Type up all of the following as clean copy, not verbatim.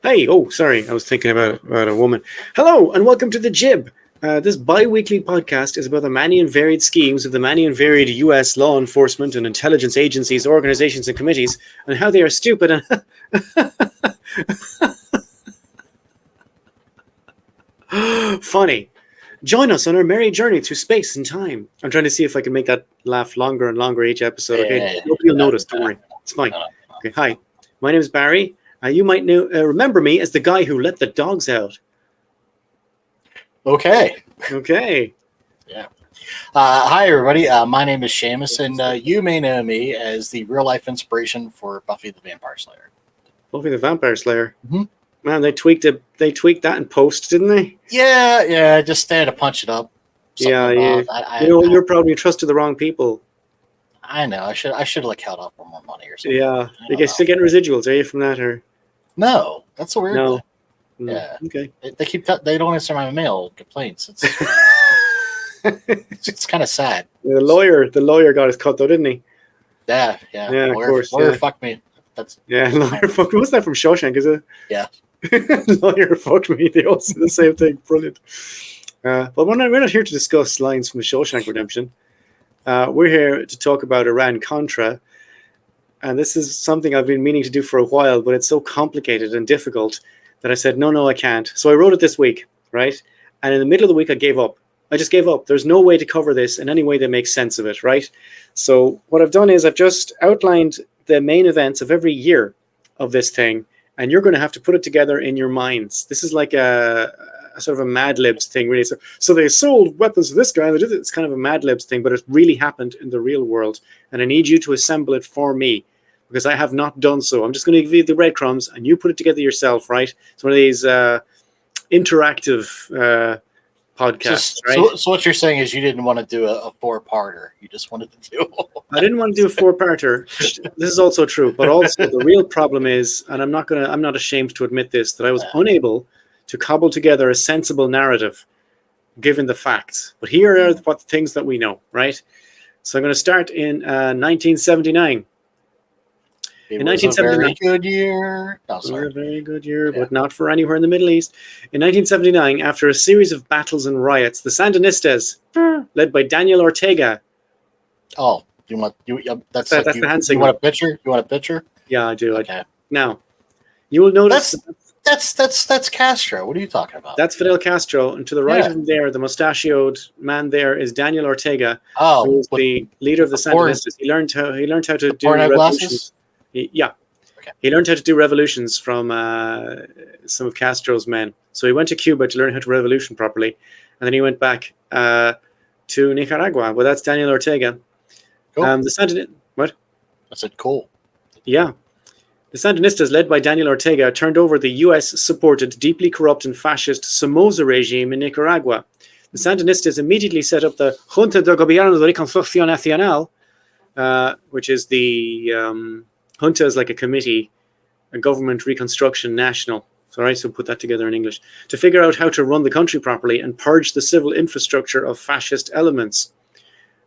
Hey, oh, sorry, I was thinking about a woman. Hello, and welcome to The Jib. This bi-weekly podcast is about the many and varied schemes of the many and varied U.S. law enforcement and intelligence agencies, organizations, and committees, and how they are stupid and funny. Join us on our merry journey through space and time. I'm trying to see if I can make that laugh longer and longer each episode. Okay, nobody will notice. Don't worry, it's fine. Okay, hi, my name is Barry. You might remember me as the guy who let the dogs out. Okay. Yeah. Hi, everybody. My name is Seamus, and you may know me as the real-life inspiration for Buffy the Vampire Slayer. Buffy the Vampire Slayer. Mm-hmm. Man, they tweaked it. They tweaked that in post, didn't they? Yeah. Just had to punch it up. Yeah. You're probably trusted the wrong people. I know. I should have held out for more money or something. Yeah. You guys still getting residuals? Are you from that or? No, that's a weird thing. Yeah. Okay. They don't answer my mail complaints. It's kind of sad. The lawyer got his cut though, didn't he? Yeah. Of course. Lawyer fucked me. Lawyer fucked me. What's that from Shawshank? Is it? Yeah. Lawyer fucked me. They all say the same thing. Brilliant. But we're not here to discuss lines from the Shawshank Redemption. We're here to talk about Iran Contra. And this is something I've been meaning to do for a while, but it's so complicated and difficult that I said, no, I can't. So I wrote it this week, right? And in the middle of the week, I gave up. I just gave up. There's no way to cover this in any way that makes sense of it, right? So what I've done is I've just outlined the main events of every year of this thing, and you're going to have to put it together in your minds. This is like a sort of a Mad Libs thing, really. So they sold weapons to this guy, and they did it. It's kind of a Mad Libs thing, but it really happened in the real world, and I need you to assemble it for me, because I have not done so. I'm just going to give you the breadcrumbs, and you put it together yourself, right? It's one of these interactive podcasts, right? So what you're saying is you didn't want to do a four-parter. You just wanted to do... I didn't want to do a four-parter. This is also true, but also the real problem is, and I'm not ashamed to admit this, that I was unable to cobble together a sensible narrative given the facts. But here are what the things that we know, right? So I'm going to start in 1979. It was a very good year. A very good year, but not for anywhere in the Middle East. In 1979, after a series of battles and riots, the Sandinistas, led by Daniel Ortega. Oh, that's the hand signal. You want a picture? You want a picture? Yeah, I do. Okay. Now, you will notice that's Castro. What are you talking about? That's Fidel Castro, and to the right of him there, the mustachioed man there is Daniel Ortega, who is the leader of the Sandinistas. He learned how to do revolutions. He learned how to do revolutions from some of Castro's men. So he went to Cuba to learn how to revolution properly, and then he went back to Nicaragua. Well, that's Daniel Ortega. Cool. What? I said cool. Yeah. The Sandinistas, led by Daniel Ortega, turned over the U.S.-supported, deeply corrupt and fascist Somoza regime in Nicaragua. The Sandinistas immediately set up the Junta de Gobierno de Reconstrucción Nacional, which is the... Junta is like a committee, a government reconstruction national. So put that together in English. To figure out how to run the country properly and purge the civil infrastructure of fascist elements.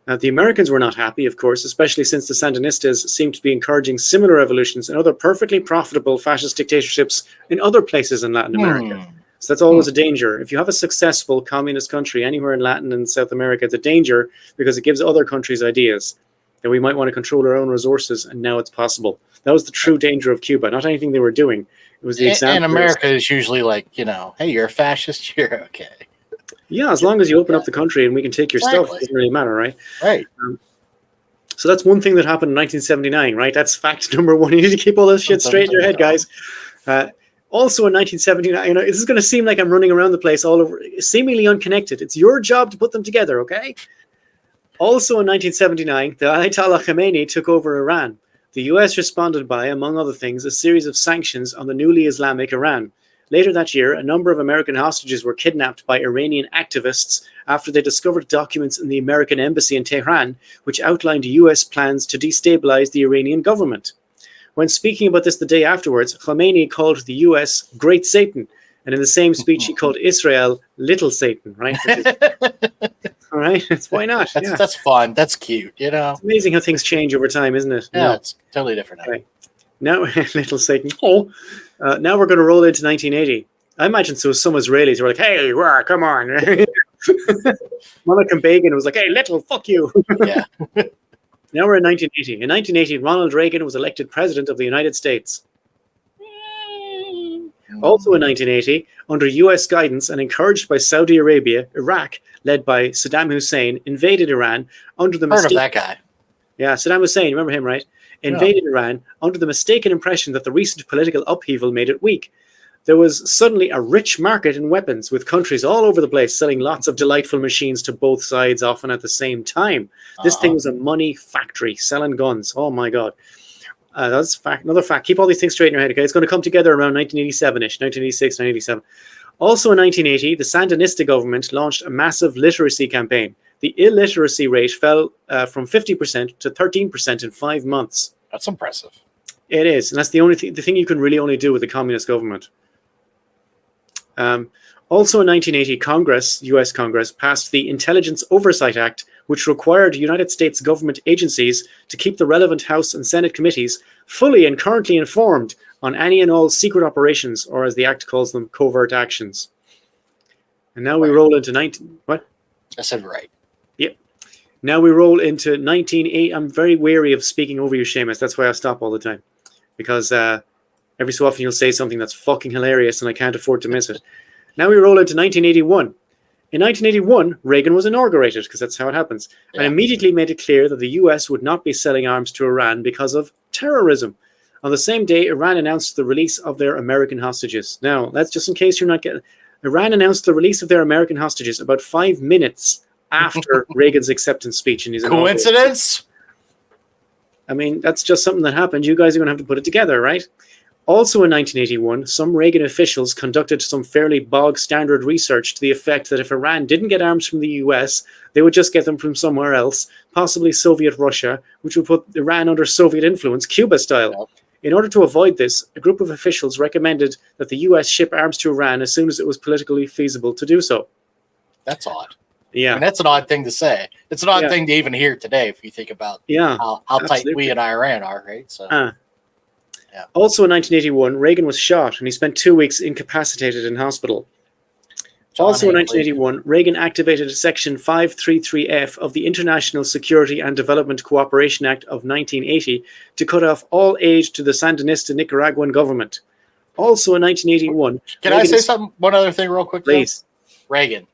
The Americans were not happy, of course, especially since the Sandinistas seemed to be encouraging similar revolutions and other perfectly profitable fascist dictatorships in other places in Latin America. So that's always a danger. If you have a successful communist country anywhere in Latin and South America, it's a danger because it gives other countries ideas that we might want to control our own resources, and now it's possible. That was the true danger of Cuba, not anything they were doing. It was the example. And America is usually like, hey, you're a fascist, you're okay. Yeah, as long as you open up the country and we can take your stuff, it doesn't really matter, right? Right. So that's one thing that happened in 1979, right? That's fact number one. You need to keep all this shit straight in your head, guys. Also in 1979, this is going to seem like I'm running around the place all over, seemingly unconnected. It's your job to put them together, okay? Also in 1979, the Ayatollah Khomeini took over Iran. The US responded by, among other things, a series of sanctions on the newly Islamic Iran. Later that year, a number of American hostages were kidnapped by Iranian activists after they discovered documents in the American embassy in Tehran, which outlined US plans to destabilize the Iranian government. When speaking about this the day afterwards, Khomeini called the US Great Satan, and in the same speech, he called Israel Little Satan, right? All right, why not? That's fun. That's cute, It's amazing how things change over time, isn't it? Yeah, it's totally different. Right. Now, little Satan. Oh, now we're going to roll into 1980. I imagine so. Some Israelis were like, "Hey, come on!" Monica Begin was like, "Hey, little, fuck you." Yeah. Now we're in 1980. In 1980, Ronald Reagan was elected president of the United States. Also in 1980, under US guidance and encouraged by Saudi Arabia, Iraq, led by Saddam Hussein, invaded Iran under the Heard of that guy. Yeah, Saddam Hussein, you remember him, right? Invaded Iran under the mistaken impression that the recent political upheaval made it weak. There was suddenly a rich market in weapons, with countries all over the place selling lots of delightful machines to both sides, often at the same time. This thing was a money factory, selling guns. Oh my God. That's fact. Another fact. Keep all these things straight in your head, okay? It's going to come together around 1987-ish, 1986, 1987. Also in 1980, the Sandinista government launched a massive literacy campaign. The illiteracy rate fell from 50% to 13% in 5 months. That's impressive. It is, and that's the only the thing you can really only do with the communist government. Also in 1980, U.S. Congress, passed the Intelligence Oversight Act, which required United States government agencies to keep the relevant House and Senate committees fully and currently informed on any and all secret operations, or as the Act calls them, covert actions. And now we roll into What? I said right. Yep. Now we roll into 1980. I'm very wary of speaking over you, Seamus. That's why I stop all the time. Because every so often you'll say something that's fucking hilarious and I can't afford to miss it. Now we roll into 1981. In 1981, Reagan was inaugurated, because that's how it happens, and immediately made it clear that the US would not be selling arms to Iran because of terrorism. On the same day, Iran announced the release of their American hostages. Now, that's just in case you're not getting... Iran announced the release of their American hostages about 5 minutes after Reagan's acceptance speech. And Coincidence? I mean, that's just something that happened. You guys are going to have to put it together, right? Also in 1981, some Reagan officials conducted some fairly bog standard research to the effect that if Iran didn't get arms from the US, they would just get them from somewhere else, possibly Soviet Russia, which would put Iran under Soviet influence, Cuba style. In order to avoid this, a group of officials recommended that the US ship arms to Iran as soon as it was politically feasible to do so. That's odd. Yeah. I mean, that's an odd thing to say. It's an odd thing to even hear today if you think about how tight we and Iran are, right? So. Also in 1981, Reagan was shot and he spent 2 weeks incapacitated in hospital. Also in 1981, Reagan activated Section 533F of the International Security and Development Cooperation Act of 1980 to cut off all aid to the Sandinista Nicaraguan government. Also in 1981... Can I say something? One other thing real quick? Please. Reagan,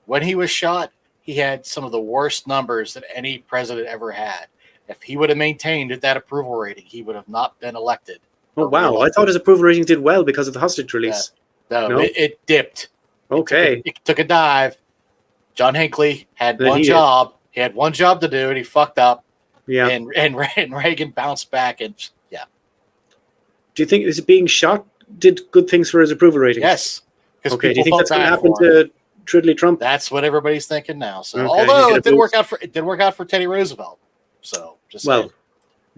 when he was shot, he had some of the worst numbers that any president ever had. If he would have maintained that approval rating, he would have not been elected. Oh, wow. I thought his approval rating did well because of the hostage release. Yeah. No? It dipped. Okay. It took a dive. John Hinckley had one job. He had one job to do, and he fucked up. Yeah. And Reagan bounced back, and Do you think his being shot did good things for his approval rating? Yes. Okay. Do you think that's going to happen to Triddly Trump? That's what everybody's thinking now. So, although it didn't work out for Teddy Roosevelt. So, it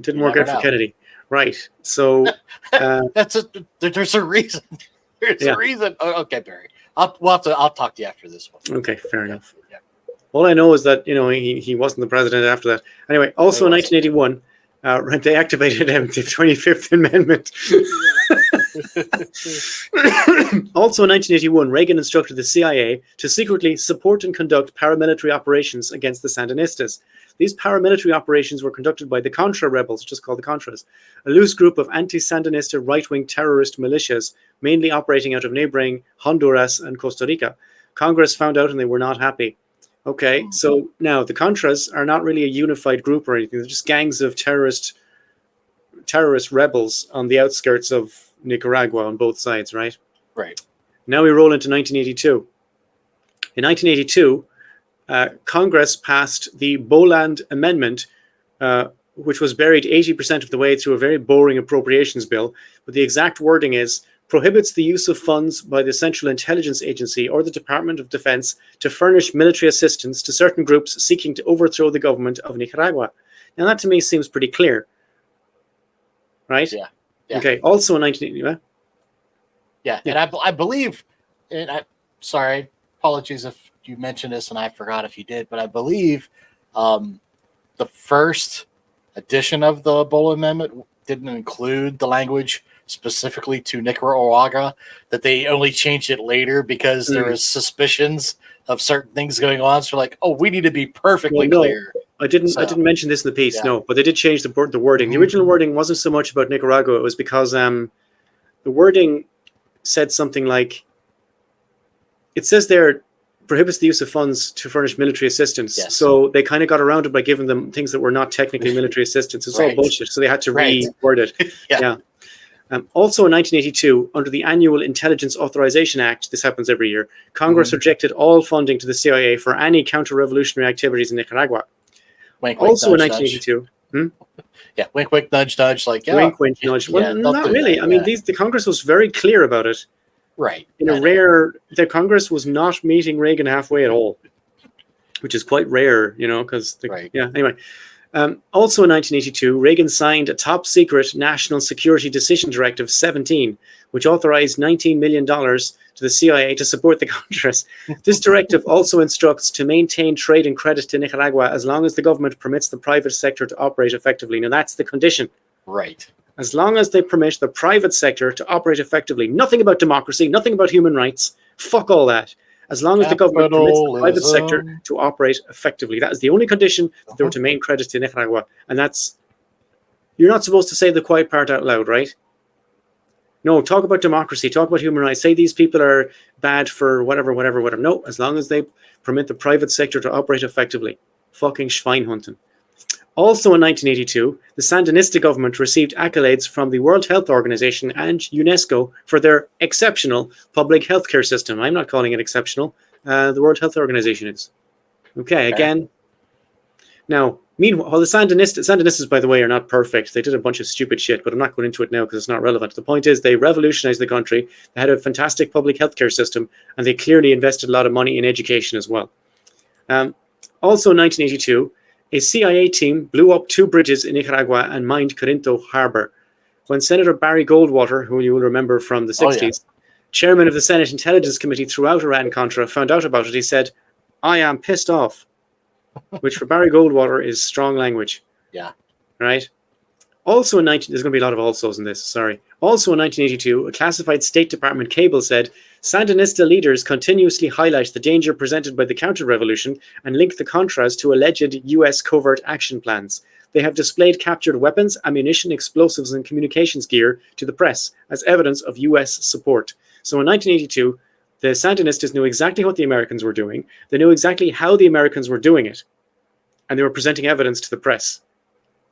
didn't work out for Kennedy. Right. So there's a reason. There's a reason. Oh, okay, Barry. I'll talk to you after this one. Okay, fair enough. Yeah. All I know is that he wasn't the president after that. Anyway, also in 1981, they activated the 25th Amendment. Also in 1981, Reagan instructed the CIA to secretly support and conduct paramilitary operations against the Sandinistas. These paramilitary operations were conducted by the Contra rebels, just called the Contras, a loose group of anti-Sandinista right-wing terrorist militias, mainly operating out of neighboring Honduras and Costa Rica. Congress found out and they were not happy. Okay, so now the Contras are not really a unified group or anything. They're just gangs of terrorist rebels on the outskirts of Nicaragua on both sides, right? Right. Now we roll into 1982. In 1982, Congress passed the Boland Amendment, which was buried 80% of the way through a very boring appropriations bill. But the exact wording is, prohibits the use of funds by the Central Intelligence Agency or the Department of Defense to furnish military assistance to certain groups seeking to overthrow the government of Nicaragua. Now that to me seems pretty clear. Right? Yeah. Okay, also in 1980... Yeah, and I believe, sorry, apologies if you mentioned this and I forgot if you did, but I believe the first edition of the Boland Amendment didn't include the language specifically to Nicaragua, that they only changed it later because there was suspicions of certain things going on. So like, oh, we need to be perfectly clear. I didn't mention this in the piece, no, but they did change the wording. The original wording wasn't so much about Nicaragua. It was because the wording said something like, it says there, prohibits the use of funds to furnish military assistance. Yes. So they kind of got around it by giving them things that were not technically military assistance. It's all bullshit. So they had to reword it. Yeah. Also in 1982, under the Annual Intelligence Authorization Act, this happens every year, Congress rejected all funding to the CIA for any counter-revolutionary activities in Nicaragua. Wink, wink, also nudge, in 1982. Yeah, wink, wink, nudge, nudge. Like, yeah, wink, wink, nudge. Well, not really. I mean, the Congress was very clear about it. Right. In a the Congress was not meeting Reagan halfway at all, which is quite rare, because, anyway. Also in 1982, Reagan signed a top-secret National Security Decision Directive 17, which authorized $19 million to the CIA to support the Contras. This directive also instructs to maintain trade and credit to Nicaragua as long as the government permits the private sector to operate effectively. Now, that's the condition. Right. As long as they permit the private sector to operate effectively. Nothing about democracy, nothing about human rights. Fuck all that. As long as the government permits the private sector to operate effectively. That is the only condition that they were to maintain credit to Nicaragua. And that's... You're not supposed to say the quiet part out loud, right? No, talk about democracy, talk about human rights. Say these people are bad for whatever. No, as long as they permit the private sector to operate effectively. Fucking Schweinhunten. Also in 1982, the Sandinista government received accolades from the World Health Organization and UNESCO for their exceptional public healthcare system. I'm not calling it exceptional. The World Health Organization is. Okay, again. Now, meanwhile, the Sandinistas, by the way, are not perfect. They did a bunch of stupid shit, but I'm not going into it now because it's not relevant. The point is they revolutionized the country. They had a fantastic public healthcare system, and they clearly invested a lot of money in education as well. Also in 1982, a CIA team blew up 2 bridges in Nicaragua and mined Corinto Harbor. When Senator Barry Goldwater, who you will remember from the 60s, chairman of the Senate Intelligence Committee throughout Iran-Contra, found out about it, he said, "I am pissed off," which for Barry Goldwater is strong language. Yeah. Right? Also in there's going to be a lot of alsos in this, sorry. Also in 1982, a classified State Department cable said, Sandinista leaders continuously highlight the danger presented by the counter-revolution and link the Contras to alleged U.S. covert action plans. They have displayed captured weapons, ammunition, explosives, and communications gear to the press as evidence of U.S. support. So in 1982, the Sandinistas knew exactly what the Americans were doing. They knew exactly how the Americans were doing it. And they were presenting evidence to the press.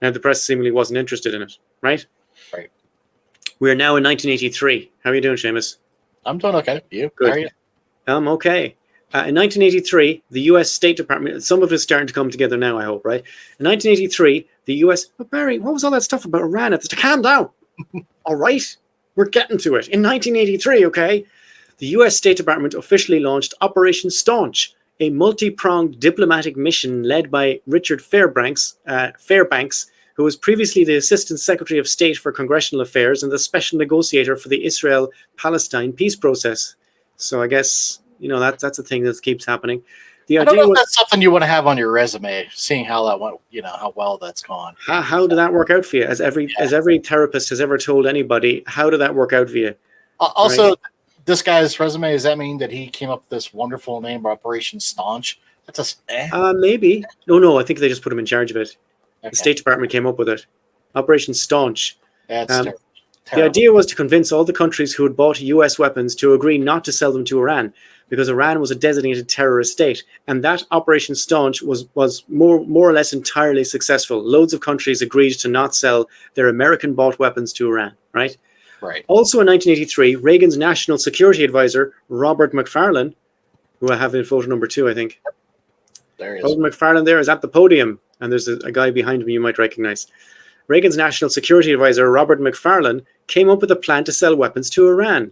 And the press seemingly wasn't interested in it, right? Right. We are now in 1983. How are you doing, Seamus? I'm doing okay. You? Good. How are you? I'm okay. In 1983, the U.S. State Department, some of it's starting to come together now, I hope, right? In 1983, the U.S. Oh, Barry, what was all that stuff about Iran at the time? Calm down. All right. We're getting to it. In 1983, okay, the U.S. State Department officially launched Operation Staunch, a multi-pronged diplomatic mission led by Richard Fairbanks, who was previously the Assistant Secretary of State for Congressional Affairs and the Special Negotiator for the Israel-Palestine peace process. So I guess, that's a thing that keeps happening. I don't know if that's something you want to have on your resume, seeing how that went, how well that's gone. How did that work out for you? As every therapist has ever told anybody, how did that work out for you? Also, right? This guy's resume, does that mean that he came up with this wonderful name, Operation Staunch? That's just maybe. No, I think they just put him in charge of it. Okay. The State Department came up with it. Operation Staunch. That's terrible. The idea was to convince all the countries who had bought U.S. weapons to agree not to sell them to Iran, because Iran was a designated terrorist state. And that Operation Staunch was more or less entirely successful. Loads of countries agreed to not sell their American-bought weapons to Iran, right? Right. Also in 1983, Reagan's National Security Advisor, Robert McFarlane, who I have in photo number 2, I think. There he is. Robert McFarlane there is at the podium, and there's a guy behind him you might recognize. Reagan's National Security Advisor, Robert McFarlane, came up with a plan to sell weapons to Iran,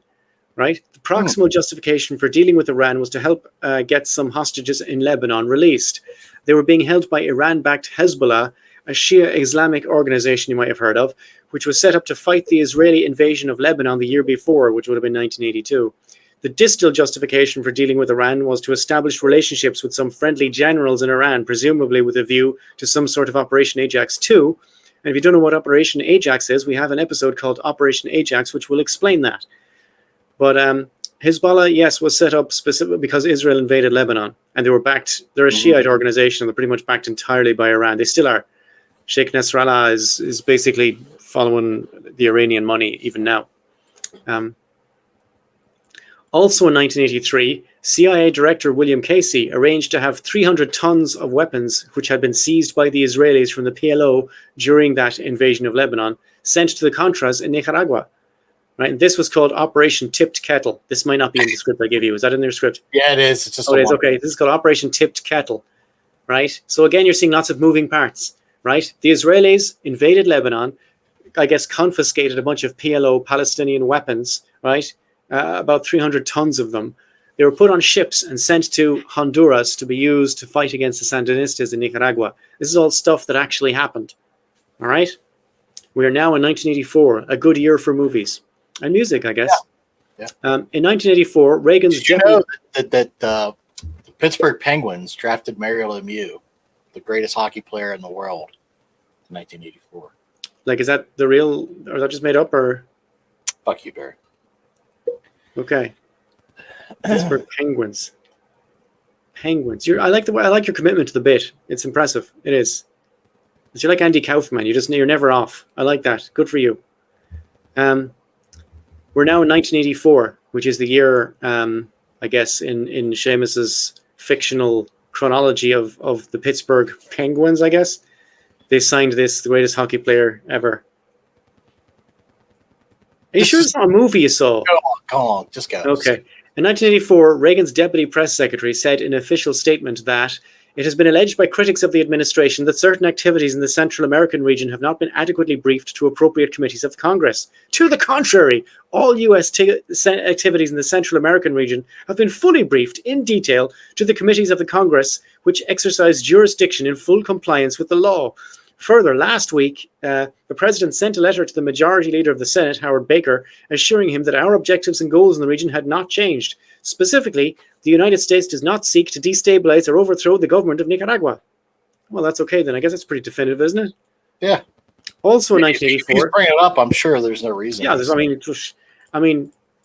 right? The proximal justification for dealing with Iran was to help get some hostages in Lebanon released. They were being held by Iran-backed Hezbollah, a Shia Islamic organization you might have heard of, which was set up to fight the Israeli invasion of Lebanon the year before, which would have been 1982. The distal justification for dealing with Iran was to establish relationships with some friendly generals in Iran, presumably with a view to some sort of Operation Ajax II, And if you don't know what Operation Ajax is, we have an episode called Operation Ajax, which will explain that. But Hezbollah, yes, was set up specifically because Israel invaded Lebanon, and they were backed. They're a Shiite organization, and they're pretty much backed entirely by Iran. They still are. Sheikh Nasrallah is basically following the Iranian money even now. Also in 1983, CIA Director William Casey arranged to have 300 tons of weapons, which had been seized by the Israelis from the PLO during that invasion of Lebanon, sent to the Contras in Nicaragua. Right, and this was called Operation Tipped Kettle. This might not be in the script I gave you. Is that in your script? Yeah, it is. It's just it is. Okay. This is called Operation Tipped Kettle. Right. So again, you're seeing lots of moving parts. Right. The Israelis invaded Lebanon, I guess confiscated a bunch of PLO Palestinian weapons. Right. About 300 tons of them. They were put on ships and sent to Honduras to be used to fight against the Sandinistas in Nicaragua. This is all stuff that actually happened. All right. We are now in 1984, a good year for movies. And music, I guess. Yeah. In 1984, Reagan's... Did you know that the Pittsburgh Penguins drafted Mario Lemieux, the greatest hockey player in the world, in 1984? Like, is that the real... Or is that just made up, or... Fuck you, Barry. Okay. Pittsburgh Penguins. Penguins. I like your commitment to the bit. It's impressive. It is. You're like Andy Kaufman. You're never off. I like that. Good for you. We're now in 1984, which is the year, I guess, in Seamus's fictional chronology of the Pittsburgh Penguins, I guess. They signed the greatest hockey player ever. Are you sure it's not a movie you saw? Go on, just go. Okay. In 1984, Reagan's deputy press secretary said in an official statement that it has been alleged by critics of the administration that certain activities in the Central American region have not been adequately briefed to appropriate committees of Congress. To the contrary, all U.S. activities in the Central American region have been fully briefed in detail to the committees of the Congress, which exercise jurisdiction in full compliance with the law. Further, last week, the president sent a letter to the majority leader of the Senate, Howard Baker, assuring him that our objectives and goals in the region had not changed. Specifically, the United States does not seek to destabilize or overthrow the government of Nicaragua. Well, that's okay then. I guess that's pretty definitive, isn't it? Yeah. Also in 1984... If he's bringing it up, I'm sure there's no reason. Yeah,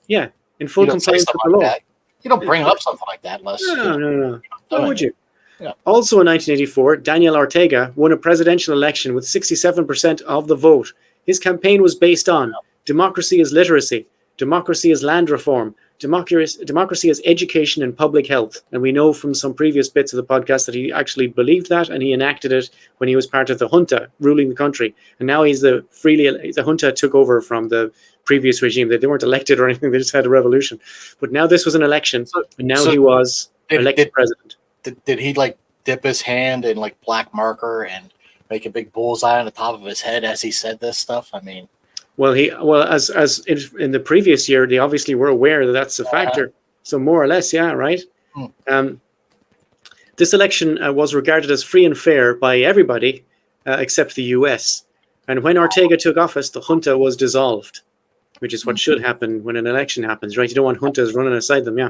yeah, in full compliance with the law. That. You don't bring up something like that unless... No. Why would you? Yeah. Also in 1984, Daniel Ortega won a presidential election with 67% of the vote. His campaign was based on democracy is literacy, democracy is land reform, democracy is education and public health. And we know from some previous bits of the podcast that he actually believed that, and he enacted it when he was part of the junta ruling the country. And now the junta took over from the previous regime. They weren't elected or anything, they just had a revolution. But now this was an election, and now he was elected president. Did he like dip his hand in like black marker and make a big bullseye on the top of his head as he said this stuff? I mean, as in the previous year, they obviously were aware that that's a factor. So more or less, yeah, right. This election was regarded as free and fair by everybody except the U.S. And when Ortega took office, the junta was dissolved, which is what should happen when an election happens, right? You don't want juntas running aside them, yeah.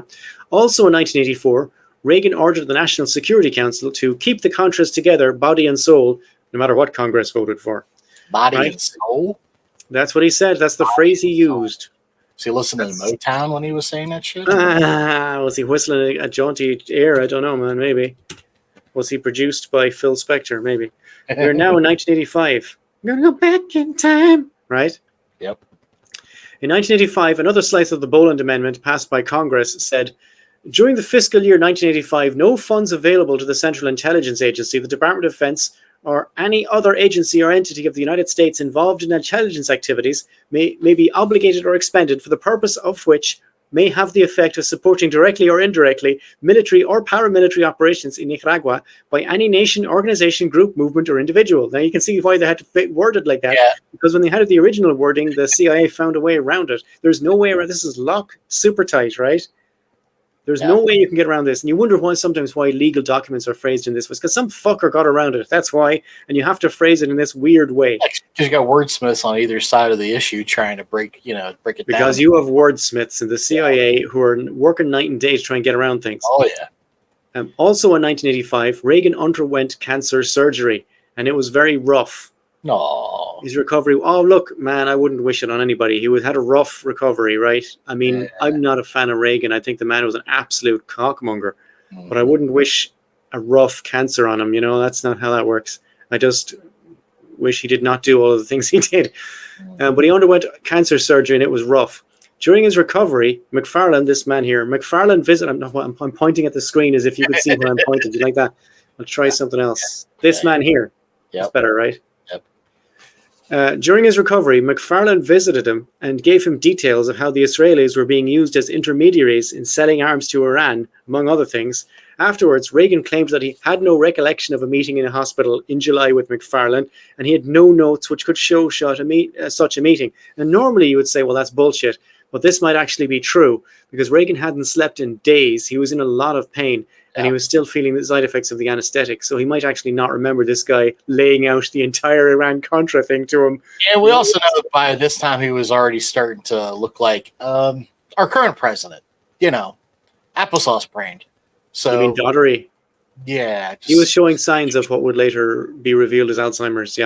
Also in 1984. Reagan ordered the National Security Council to keep the Contras together, body and soul, no matter what Congress voted for. Body and soul? That's what he said. That's the phrase he used. Was he listening to Motown when he was saying that shit? Was he whistling a jaunty air? I don't know, man. Maybe. Was he produced by Phil Spector? Maybe. We're now in 1985. I'm going to go back in time. Right? Yep. In 1985, another slice of the Boland Amendment passed by Congress said, during the fiscal year 1985, no funds available to the Central Intelligence Agency, the Department of Defense, or any other agency or entity of the United States involved in intelligence activities may be obligated or expended for the purpose of which may have the effect of supporting directly or indirectly military or paramilitary operations in Nicaragua by any nation, organization, group, movement, or individual. Now you can see why they had to word it like that, because when they had the original wording, the CIA found a way around it. There's no way around. This is locked super tight, right? There's no way you can get around this. And you wonder sometimes why legal documents are phrased in this way. It's because some fucker got around it. That's why. And you have to phrase it in this weird way. Because you got wordsmiths on either side of the issue trying to break it down. Because you have wordsmiths in the CIA who are working night and day to try and get around things. Oh, yeah. Also in 1985, Reagan underwent cancer surgery. And it was very rough. No. his recovery. Oh, look, man, I wouldn't wish it on anybody. He had a rough recovery, right? I mean, I'm not a fan of Reagan. I think the man was an absolute cockmonger. But I wouldn't wish a rough cancer on him. That's not how that works. I just wish he did not do all of the things he did. But he underwent cancer surgery, and it was rough. During his recovery, McFarlane, this man here, McFarlane visited. I'm pointing at the screen as if you could see where I'm pointing. Do you like that? I'll try something else. This man here. That's better, right? During his recovery, McFarlane visited him and gave him details of how the Israelis were being used as intermediaries in selling arms to Iran, among other things. Afterwards, Reagan claimed that he had no recollection of a meeting in a hospital in July with McFarlane, and he had no notes which could show such a meeting. And normally you would say, well, that's bullshit. But this might actually be true, because Reagan hadn't slept in days. He was in a lot of pain. And he was still feeling the side effects of the anesthetic. So he might actually not remember this guy laying out the entire Iran-Contra thing to him. And we also know that by this time he was already starting to look like our current president. Applesauce brained. So, I mean, doddery. Yeah. He was showing signs of what would later be revealed as Alzheimer's,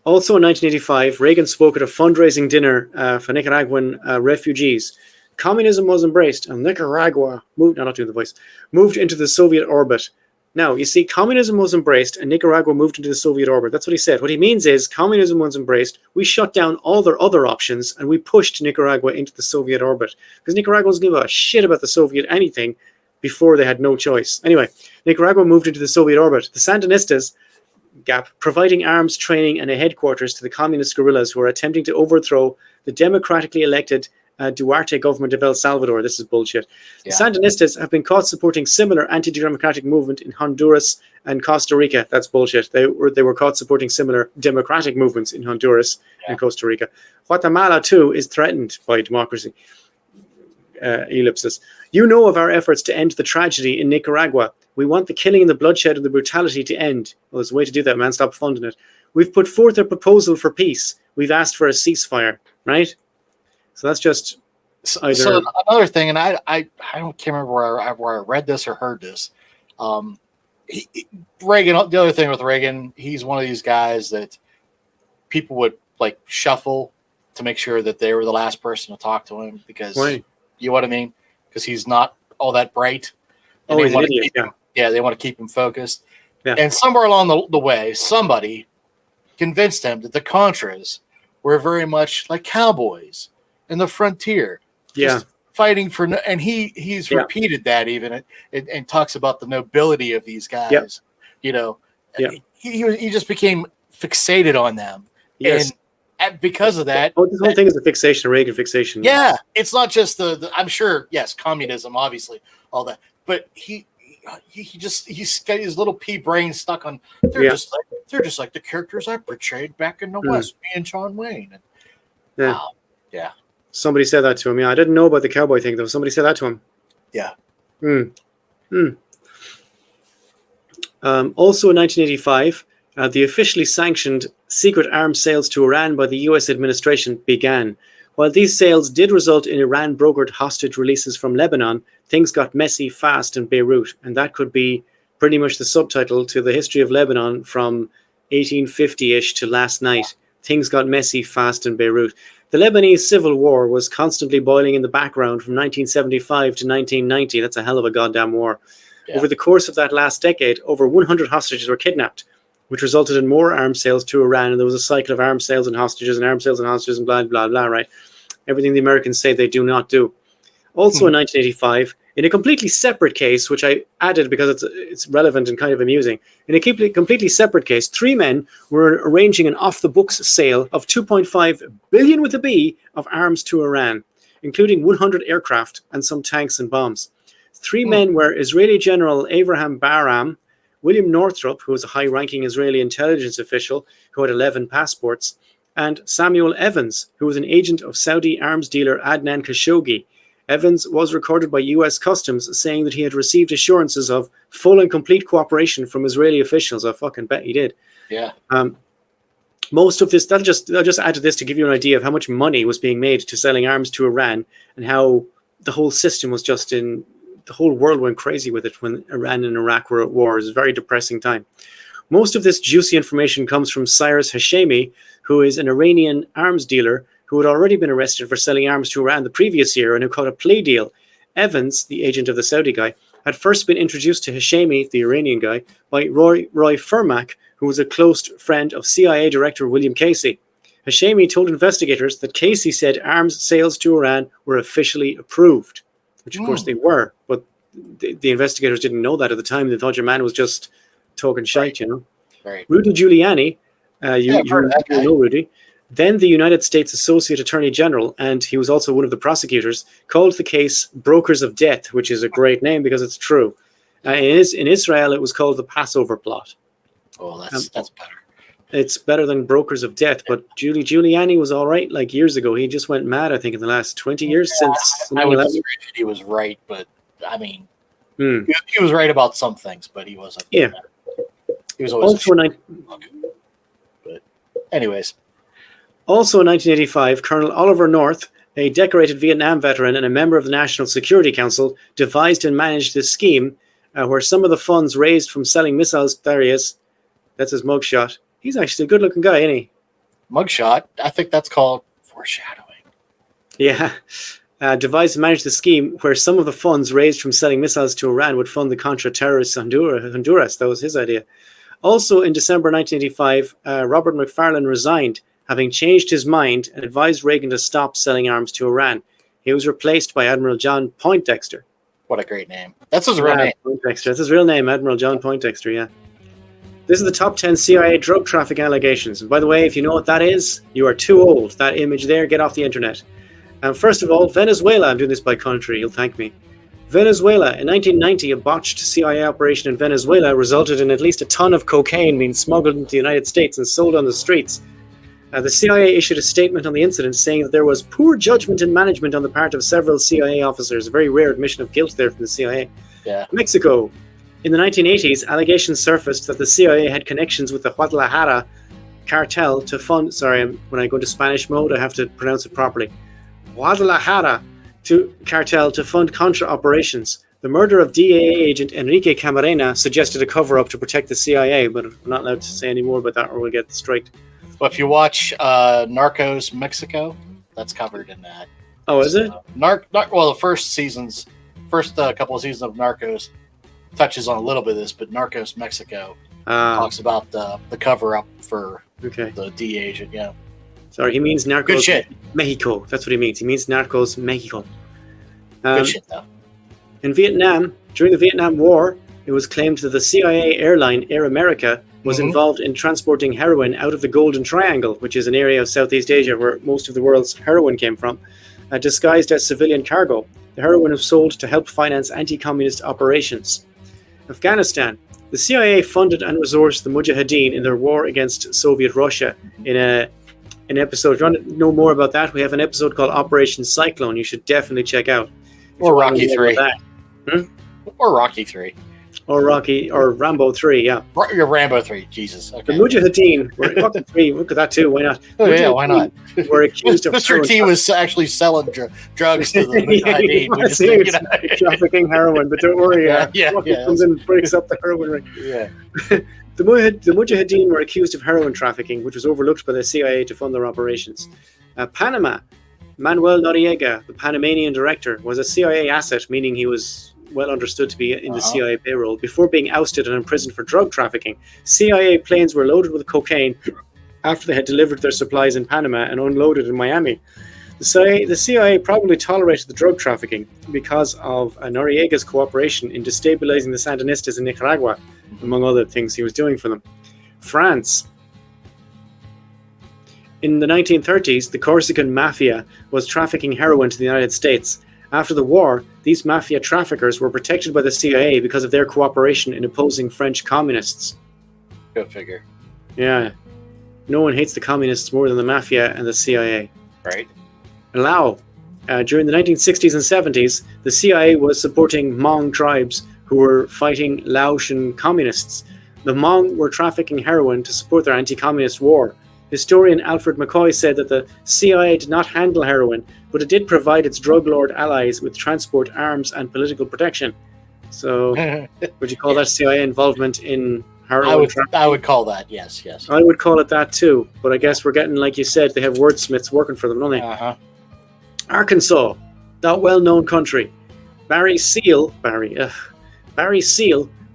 Also in 1985, Reagan spoke at a fundraising dinner for Nicaraguan refugees. Communism was embraced, and Nicaragua moved into the Soviet orbit. Now, you see, communism was embraced, and Nicaragua moved into the Soviet orbit. That's what he said. What he means is, communism was embraced, we shut down all their other options, and we pushed Nicaragua into the Soviet orbit. Because Nicaragua was giving a shit about the Soviet anything before they had no choice. Anyway, Nicaragua moved into the Soviet orbit. The Sandinistas, providing arms, training, and a headquarters to the communist guerrillas who are attempting to overthrow the democratically elected Duarte government of El Salvador. This is bullshit. The Sandinistas have been caught supporting similar anti-democratic movement in Honduras and Costa Rica. That's bullshit. They were caught supporting similar democratic movements in Honduras and Costa Rica. Guatemala, too, is threatened by democracy. Ellipsis. You know of our efforts to end the tragedy in Nicaragua. We want the killing and the bloodshed and the brutality to end. Well, there's a way to do that, man. Stop funding it. We've put forth a proposal for peace. We've asked for a ceasefire, right? So that's just either. So another thing, and I can't remember where I read this or heard this. Reagan. The other thing with Reagan, he's one of these guys that people would like shuffle to make sure that they were the last person to talk to him because you know what I mean? Because he's not all that bright. And he's an idiot. They want to keep him focused. Yeah. And somewhere along the way, somebody convinced him that the Contras were very much like cowboys in the frontier, just fighting for. And he's repeated that even and talks about the nobility of these guys. He just became fixated on them. Yes. And because of that, this whole thing is a fixation, a Reagan fixation. Yeah, it's not just the I'm sure, yes, communism, obviously, all that, but he's got his little pea brain stuck on. They're just like the characters I portrayed back in the West, me and John Wayne. And, Somebody said that to him. Yeah, I didn't know about the cowboy thing though. Somebody said that to him. Yeah. Also in 1985. The officially sanctioned secret arms sales to Iran by the U.S. administration began. While these sales did result in Iran-brokered hostage releases from Lebanon, things got messy fast in Beirut, and that could be pretty much the subtitle to the history of Lebanon from 1850-ish to last night. Things got messy fast in Beirut. The Lebanese civil war was constantly boiling in the background from 1975 to 1990. That's a hell of a goddamn war. Yeah. Over the course of that last decade, over 100 hostages were kidnapped, which resulted in more arms sales to Iran. And there was a cycle of arms sales and hostages and arms sales and hostages and blah, blah, blah, right? Everything the Americans say they do not do. Also in 1985, in a completely separate case, which I added because it's relevant and kind of amusing, in a completely separate case, 3 men were arranging an off-the-books sale of 2.5 billion with a B of arms to Iran, including 100 aircraft and some tanks and bombs. 3 men were Israeli General Avraham Baram, William Northrop, who was a high-ranking Israeli intelligence official who had 11 passports, and Samuel Evans, who was an agent of Saudi arms dealer Adnan Khashoggi. Evans was recorded by U.S. Customs saying that he had received assurances of full and complete cooperation from Israeli officials. I fucking bet he did. Yeah. Most of this, I'll just add to this to give you an idea of how much money was being made to selling arms to Iran and how the whole system was just in. The whole world went crazy with it when Iran and Iraq were at war. It was a very depressing time. Most of this juicy information comes from Cyrus Hashemi, who is an Iranian arms dealer who had already been arrested for selling arms to Iran the previous year and who cut a plea deal. Evans, the agent of the Saudi guy, had first been introduced to Hashemi, the Iranian guy, by Roy Furmak, who was a close friend of CIA Director William Casey. Hashemi told investigators that Casey said arms sales to Iran were officially approved, which of course they were, but the investigators didn't know that at the time. They thought your man was just talking shite, you know. Right. Rudy Giuliani, you know Rudy, then the United States Associate Attorney General, and he was also one of the prosecutors, called the case Brokers of Death, which is a great name because it's true. In Israel, it was called the Passover Plot. Oh, that's better. It's better than Brokers of Death, but Giuliani was all right like years ago. He just went mad, I think, in the last 20 years since 9/11. I would disagree that he was right, but I mean, he was right about some things, but he wasn't. Yeah. He was always also but anyways. Also in 1985, Colonel Oliver North, a decorated Vietnam veteran and a member of the National Security Council, devised and managed this scheme where some of the funds raised from selling missiles, that's his mugshot. He's actually a good-looking guy, isn't he? Mugshot? I think that's called foreshadowing. Yeah. Devised and managed the scheme where some of the funds raised from selling missiles to Iran would fund the Contra terrorists in Honduras. That was his idea. Also in December 1985, Robert McFarlane resigned, having changed his mind and advised Reagan to stop selling arms to Iran. He was replaced by Admiral John Poindexter. What a great name. That's his real name. Poindexter. That's his real name, Admiral John Poindexter, yeah. This is the top 10 CIA drug trafficking allegations. And by the way, if you know what that is, you are too old. That image there, get off the internet. First of all, Venezuela. I'm doing this by country. You'll thank me. Venezuela. In 1990, a botched CIA operation in Venezuela resulted in at least a ton of cocaine being smuggled into the United States and sold on the streets. The CIA issued a statement on the incident saying that there was poor judgment and management on the part of several CIA officers. A very rare admission of guilt there from the CIA. Yeah. Mexico. In the 1980s, allegations surfaced that the CIA had connections with the Guadalajara cartel to fund... Sorry, when I go into Spanish mode, I have to pronounce it properly. Guadalajara cartel to fund Contra operations. The murder of DEA agent Enrique Camarena suggested a cover-up to protect the CIA, but I'm not allowed to say any more about that or we'll get striked. Well, if you watch Narcos Mexico, that's covered in that. Oh, is it? Well, the first couple of seasons of Narcos touches on a little bit of this, but Narcos Mexico talks about the cover-up for the DEA agent, yeah. Sorry, he means Narcos Good shit. Mexico. That's what he means. He means Narcos Mexico. Good shit, though. In Vietnam, during the Vietnam War, it was claimed that the CIA airline Air America was involved in transporting heroin out of the Golden Triangle, which is an area of Southeast Asia where most of the world's heroin came from, disguised as civilian cargo. The heroin was sold to help finance anti-communist operations. Afghanistan. The CIA funded and resourced the Mujahideen in their war against Soviet Russia. In an episode, if you want to know more about that, we have an episode called Operation Cyclone. You should definitely check out. Or Rocky 3. Or Rocky 3. Or Rambo 3, yeah. Rambo 3, Jesus. Okay. The Mujahideen were fucking 3. Look at that too. Why not? Oh yeah, why not? Were accused of Mr. T was actually selling drugs to the Mujahideen. Trafficking heroin, but don't worry. Yeah. Comes in and breaks up the heroin ring. Yeah. The Mujahideen were accused of heroin trafficking, which was overlooked by the CIA to fund their operations. Panama. Manuel Noriega, the Panamanian director, was a CIA asset, meaning he was well understood to be in the CIA payroll, before being ousted and imprisoned for drug trafficking. CIA planes were loaded with cocaine after they had delivered their supplies in Panama and unloaded in Miami. The CIA probably tolerated the drug trafficking because of Noriega's cooperation in destabilizing the Sandinistas in Nicaragua, among other things he was doing for them. France. In the 1930s, the Corsican mafia was trafficking heroin to the United States. After the war, these mafia traffickers were protected by the CIA because of their cooperation in opposing French communists. Go figure. Yeah. No one hates the communists more than the mafia and the CIA. Right. Lao. During the 1960s and 70s, the CIA was supporting Hmong tribes who were fighting Laotian communists. The Hmong were trafficking heroin to support their anti-communist war. Historian Alfred McCoy said that the CIA did not handle heroin, but it did provide its drug lord allies with transport, arms, and political protection. So, would you call that CIA involvement in heroin. I would call that, yes. I would call it that too. But I guess we're getting, like you said, they have wordsmiths working for them, don't they? Uh-huh. Arkansas, that well-known country. Barry Seal,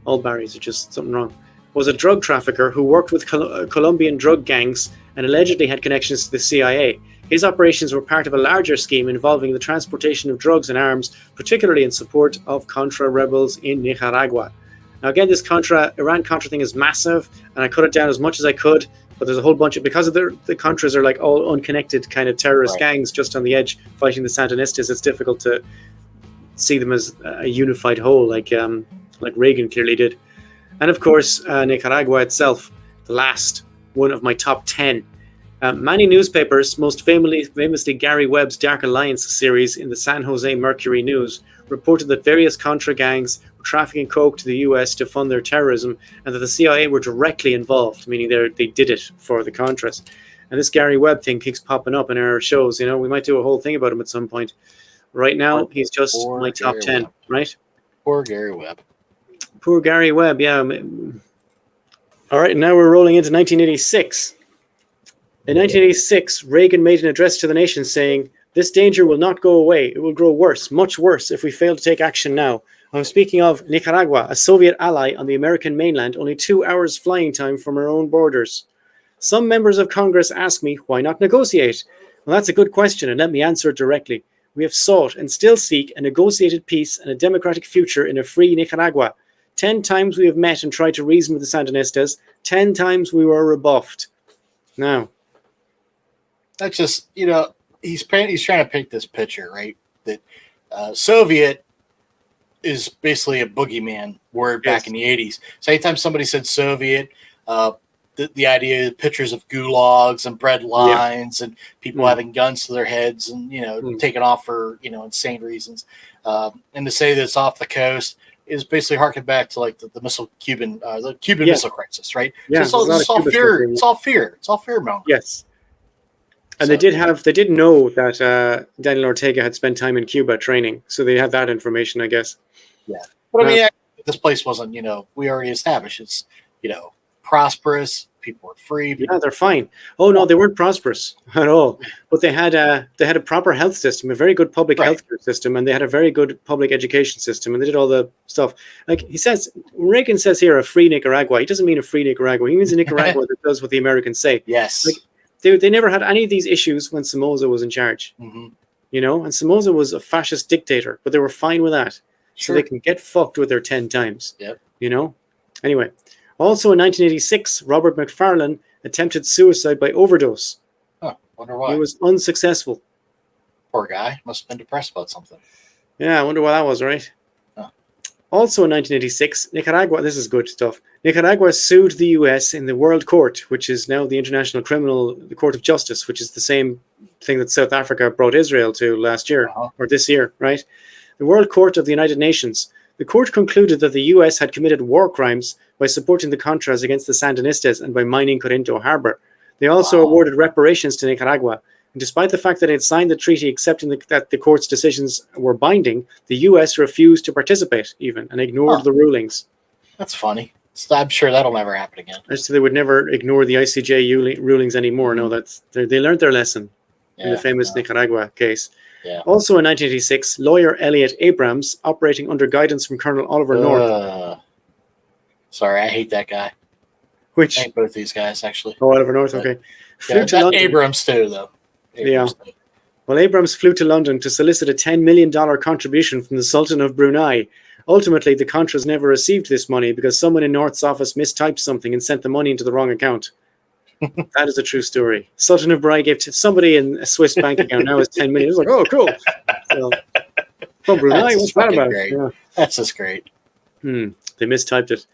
all Barrys are just something wrong, was a drug trafficker who worked with Colombian drug gangs and allegedly had connections to the CIA. His operations were part of a larger scheme involving the transportation of drugs and arms, particularly in support of Contra rebels in Nicaragua. Now again, this Iran-Contra thing is massive, and I cut it down as much as I could, but there's a whole bunch of, because of the Contras are like all unconnected kind of terrorist gangs just on the edge fighting the Sandinistas, it's difficult to see them as a unified whole, like Reagan clearly did. And of course, Nicaragua itself, the last one of my top 10. Many newspapers, most famously Gary Webb's Dark Alliance series in the San Jose Mercury News, reported that various Contra gangs were trafficking coke to the US to fund their terrorism, and that the CIA were directly involved, meaning they did it for the Contras. And this Gary Webb thing keeps popping up in our shows. You know, we might do a whole thing about him at some point. Right now, he's just my top 10, right? Poor Gary Webb. Poor Gary Webb, yeah. All right, now we're rolling into 1986. In 1986, Reagan made an address to the nation saying, "This danger will not go away. It will grow worse, much worse, if we fail to take action now." I'm speaking of Nicaragua, a Soviet ally on the American mainland, only 2 hours flying time from our own borders. Some members of Congress ask me, why not negotiate? Well, that's a good question, and let me answer it directly. We have sought and still seek a negotiated peace and a democratic future in a free Nicaragua. 10 times we have met and tried to reason with the Sandinistas. 10 times we were rebuffed. Now, that's just, he's trying to paint this picture, right? That Soviet is basically a boogeyman word back in the 80s. So anytime somebody said Soviet, the idea of pictures of gulags and bread lines and people having guns to their heads and, taking off for, insane reasons. And to say that it's off the coast is basically harking back to like the Cuban Missile Crisis, right? Yeah, so it's all fear. It's all fear. It's all fear mongering. Yes. And they did know that Daniel Ortega had spent time in Cuba training. So they had that information, I guess. Yeah. But I mean, this place wasn't, we already established it's, prosperous. People were free. Yeah, they're fine. Oh no, they weren't prosperous at all. But they had a proper health system, a very good public healthcare system, and they had a very good public education system, and they did all the stuff. Like Reagan says here, a free Nicaragua. He doesn't mean a free Nicaragua. He means a Nicaragua that does what the Americans say. Yes. Like, they never had any of these issues when Somoza was in charge. Mm-hmm. And Somoza was a fascist dictator, but they were fine with that. Sure. So they can get fucked with their 10 times. Yep. Anyway. Also in 1986, Robert McFarlane attempted suicide by overdose. Oh, wonder why. He was unsuccessful. Poor guy. Must have been depressed about something. Yeah, I wonder why that was, right? Oh. Also in 1986, Nicaragua, this is good stuff, Nicaragua sued the US in the World Court, which is now the the Court of Justice, which is the same thing that South Africa brought Israel to last year, or this year, right? The World Court of the United Nations. The court concluded that the US had committed war crimes by supporting the Contras against the Sandinistas and by mining Corinto Harbor. They also awarded reparations to Nicaragua. And despite the fact that it had signed the treaty accepting that the court's decisions were binding, the US refused to participate even and ignored the rulings. That's funny. I'm sure that'll never happen again. So they would never ignore the ICJ rulings anymore. No, they learned their lesson in the famous Nicaragua case. Yeah. Also in 1986, lawyer Elliot Abrams, operating under guidance from Colonel Oliver North. Sorry, I hate that guy. Which? I hate both these guys, actually. Oh, Oliver North, okay. Flew to London. Abrams too, though. Too. Well, Abrams flew to London to solicit a $10 million contribution from the Sultan of Brunei. Ultimately, the Contras never received this money because someone in North's office mistyped something and sent the money into the wrong account. That is a true story. Sultan of Brunei gave to somebody in a Swiss bank account. Now it's $10 million. It was like, oh, cool. So, from Brunei, what's that about? Yeah. That's just great. They mistyped it.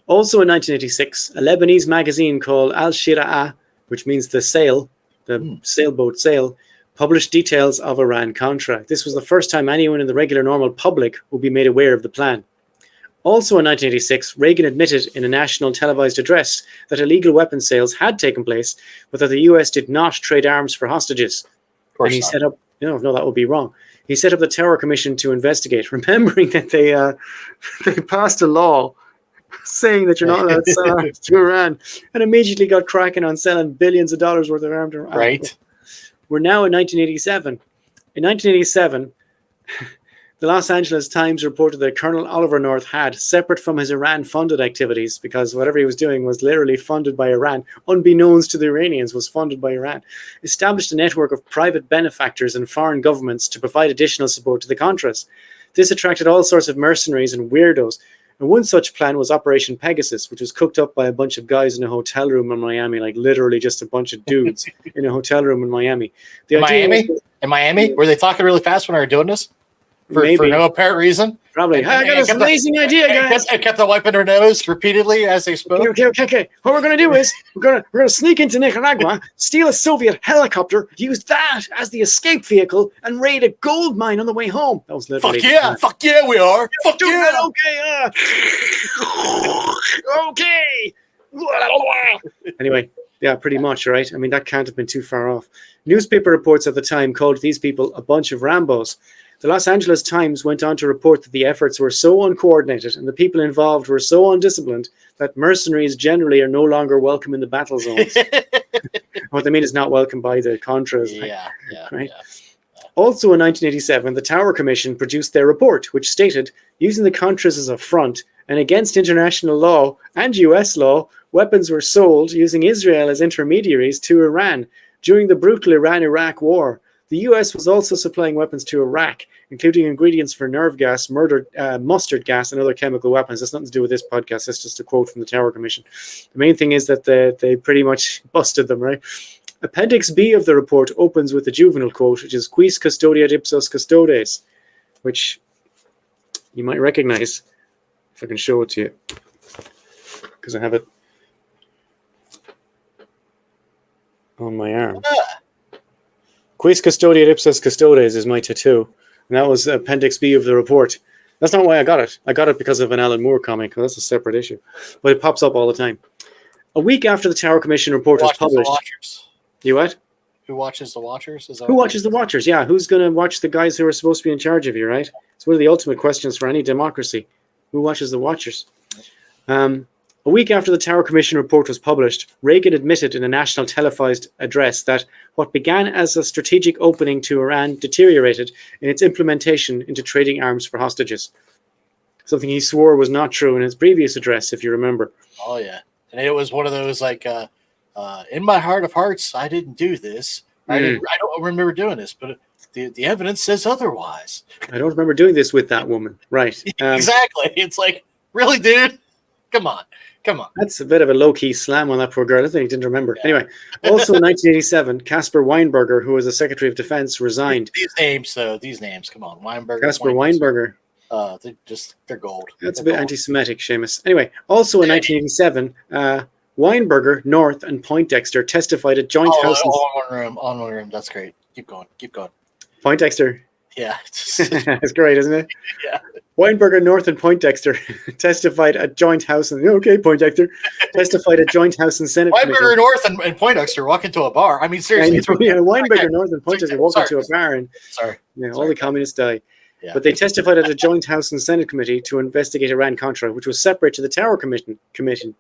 Also in 1986, a Lebanese magazine called Al Shira'a, which means the sail, the sailboat sail, published details of Iran-Contra. This was the first time anyone in the regular normal public would be made aware of the plan. Also in 1986, Reagan admitted in a national televised address that illegal weapons sales had taken place, but that the US did not trade arms for hostages. Of course and he not. set up, no, that would be wrong. He set up the Terror Commission to investigate, remembering that they passed a law saying that you're not allowed to sell arms to Iran, and immediately got cracking on selling billions of dollars worth of arms to Iran. Right. We're now in 1987. In 1987, the Los Angeles Times reported that Colonel Oliver North had, separate from his Iran-funded activities, because whatever he was doing was literally funded by Iran, unbeknownst to the Iranians, was funded by Iran, established a network of private benefactors and foreign governments to provide additional support to the Contras. This attracted all sorts of mercenaries and weirdos. And one such plan was Operation Pegasus, which was cooked up by a bunch of guys in a hotel room in Miami, like literally just a bunch of dudes in a hotel room in Miami. In Miami? Were they talking really fast when they were doing this? For no apparent reason? Probably. I got this amazing idea, guys. And kept on wiping their nose repeatedly as they spoke. Okay. What we're going to do is we're going to sneak into Nicaragua, steal a Soviet helicopter, use that as the escape vehicle, and raid a gold mine on the way home. That was literally Fuck yeah, we are. Fuck yeah. Okay. Anyway, yeah, pretty much, right? I mean, that can't have been too far off. Newspaper reports at the time called these people a bunch of Rambos. The Los Angeles Times went on to report that the efforts were so uncoordinated and the people involved were so undisciplined that mercenaries generally are no longer welcome in the battle zones. What they mean is not welcome by the Contras. Right? Also in 1987, the Tower Commission produced their report, which stated, using the Contras as a front and against international law and US law, weapons were sold using Israel as intermediaries to Iran during the brutal Iran-Iraq war. The US was also supplying weapons to Iraq, including ingredients for nerve gas, mustard gas, and other chemical weapons. That's nothing to do with this podcast. That's just a quote from the Tower Commission. The main thing is that they pretty much busted them, right? Appendix B of the report opens with the juvenile quote, which is quis custodiat ipsos custodes, which you might recognize if I can show it to you, because I have it on my arm. Quis custodiat ipsos custodes is my tattoo, and that was Appendix B of the report. That's not why I got it. I got it because of an Alan Moore comic. That's a separate issue, but it pops up all the time. A week after the Tower Commission report was published. You what? Who watches the Watchers? Who watches the Watchers? Yeah, who's going to watch the guys who are supposed to be in charge of you, right? It's one of the ultimate questions for any democracy. Who watches the Watchers? A week after the Tower Commission report was published, Reagan admitted in a national televised address that what began as a strategic opening to Iran deteriorated in its implementation into trading arms for hostages. Something he swore was not true in his previous address, if you remember. Oh, yeah. And it was one of those, like, in my heart of hearts, I didn't do this. I don't remember doing this, but the evidence says otherwise. I don't remember doing this with that woman. Right. Exactly. It's like, really, dude? Come on. That's a bit of a low-key slam on that poor girl. I think he didn't remember. Yeah. Anyway, also in 1987, Caspar Weinberger, who was the Secretary of Defense, resigned. These names, come on. Weinberger. Caspar Weinberger. They're gold. That's a bit anti-Semitic, Seamus. Anyway, also in 1987, Weinberger, North, and Poindexter testified at joint houses. On one room. That's great. Keep going. Poindexter. Yeah. That's great, isn't it? Yeah. Weinberger, North, and Poindexter testified at joint house. Poindexter testified at joint house and Senate. Weinberger, North, and Poindexter walk into a bar. I mean, seriously. Weinberger, North, and Poindexter walk into a bar and all the communists die. Yeah. But they testified at a joint House and Senate committee to investigate Iran-Contra, which was separate to the Tower Commission.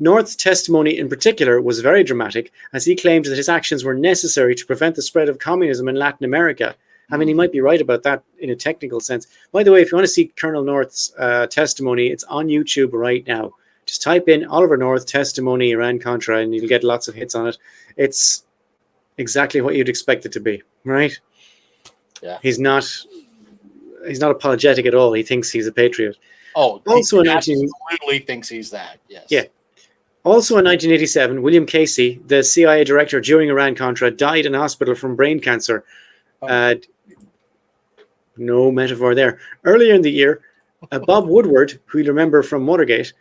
North's testimony in particular was very dramatic, as he claimed that his actions were necessary to prevent the spread of communism in Latin America. I mean, he might be right about that in a technical sense. By the way, if you want to see Colonel North's testimony, it's on YouTube right now. Just type in Oliver North testimony Iran-Contra and you'll get lots of hits on it. It's exactly what you'd expect it to be, right? Yeah. He's not apologetic at all. He thinks he's a patriot. Oh, also he absolutely thinks he's that. Yes. Yeah. Also in 1987, William Casey, the CIA director during Iran-Contra, died in hospital from brain cancer. No metaphor there. Earlier in the year, Bob Woodward, who you remember from Watergate,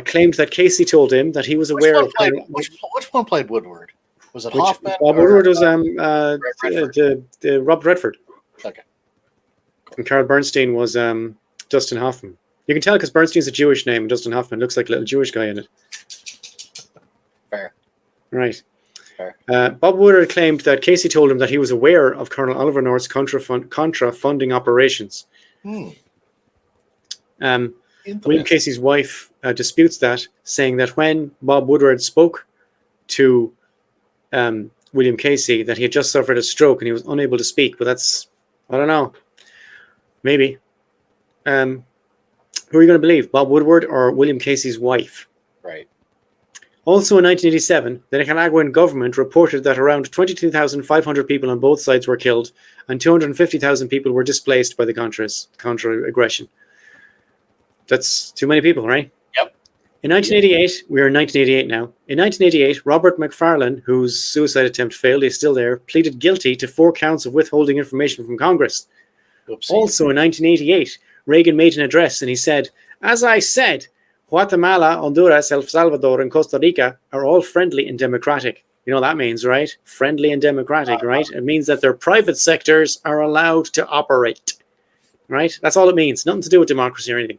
claimed that Casey told him that he was aware of... Which one played Woodward? Was it Hoffman? Bob Woodward was Robert Redford. Okay. And Carl Bernstein was Dustin Hoffman. You can tell because Bernstein's a Jewish name and Dustin Hoffman looks like a little Jewish guy in it. Fair. Right. Bob Woodward claimed that Casey told him that he was aware of Colonel Oliver North's Contra funding operations. William Casey's wife disputes that, saying that when Bob Woodward spoke to William Casey, that he had just suffered a stroke and he was unable to speak. But that's, I don't know, maybe. Who are you going to believe, Bob Woodward or William Casey's wife? Right. Also in 1987, the Nicaraguan government reported that around 22,500 people on both sides were killed and 250,000 people were displaced by the Contra aggression. That's too many people, right? Yep. In 1988, we are in 1988 now. In 1988, Robert McFarlane, whose suicide attempt failed, he's still there, pleaded guilty to 4 counts of withholding information from Congress. Oopsie. Also in 1988, Reagan made an address and he said, "As I said, Guatemala, Honduras, El Salvador, and Costa Rica are all friendly and democratic." You know what that means, right? Friendly and democratic, right? It means that their private sectors are allowed to operate, right? That's all it means. Nothing to do with democracy or anything.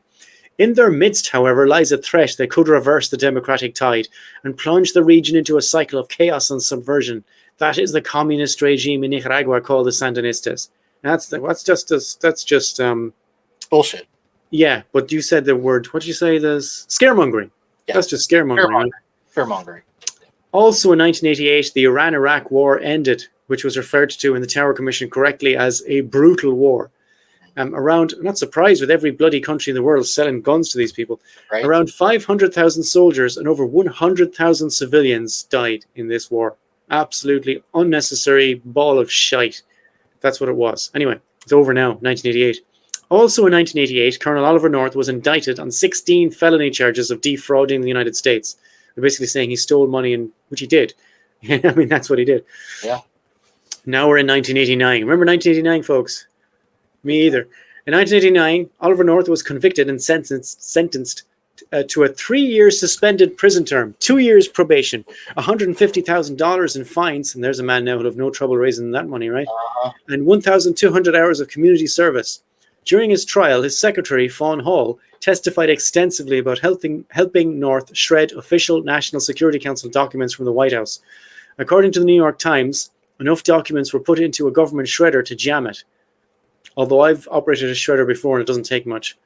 In their midst, however, lies a threat that could reverse the democratic tide and plunge the region into a cycle of chaos and subversion. That is the communist regime in Nicaragua called the Sandinistas. That's just bullshit. Yeah, but you said the word, what did you say? There's scaremongering. Yeah. That's just scaremongering. Fearmongering. Also in 1988, the Iran-Iraq war ended, which was referred to in the Tower Commission correctly as a brutal war. Around, I'm not surprised with every bloody country in the world selling guns to these people. Right. Around 500,000 soldiers and over 100,000 civilians died in this war. Absolutely unnecessary ball of shite. That's what it was. Anyway, it's over now, 1988. Also in 1988, Colonel Oliver North was indicted on 16 felony charges of defrauding the United States. They're basically saying he stole money, which he did. I mean, that's what he did. Yeah. Now we're in 1989. Remember 1989, folks? Me either. In 1989, Oliver North was convicted and sentenced to a 3-year suspended prison term, 2 years probation, $150,000 in fines, and there's a man now who'll have no trouble raising that money, right? And 1,200 hours of community service. During his trial, his secretary, Fawn Hall, testified extensively about helping North shred official National Security Council documents from the White House. According to the New York Times, enough documents were put into a government shredder to jam it. Although I've operated a shredder before and it doesn't take much.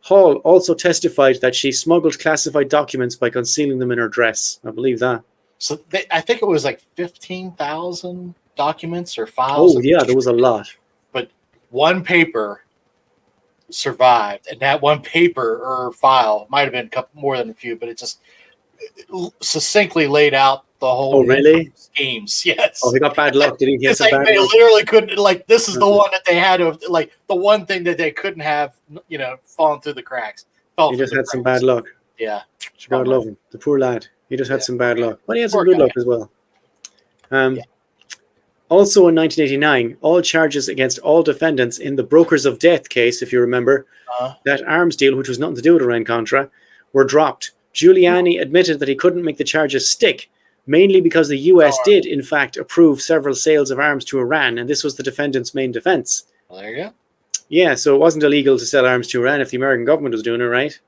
Hall also testified that she smuggled classified documents by concealing them in her dress. I believe that. So I think it was like 15,000 documents or files. Oh, yeah, there was a lot. But one paper survived, and that one paper or file might have been a couple more than a few, but it just succinctly laid out the whole schemes. Yes. Oh, he got bad luck. Did he get some bad luck? They literally couldn't, like, this is the one that they had to, like, the one thing that they couldn't have, fallen through the cracks. He just had some bad luck. Yeah. God love him. The poor lad. He just had some bad luck. But he had some good luck as well. Also in 1989, all charges against all defendants in the Brokers of Death case, if you remember, that arms deal, which was nothing to do with Iran-Contra, were dropped. Giuliani admitted that he couldn't make the charges stick, mainly because the US did, in fact, approve several sales of arms to Iran, and this was the defendant's main defense. Well, there you go. Yeah, so it wasn't illegal to sell arms to Iran if the American government was doing it, right?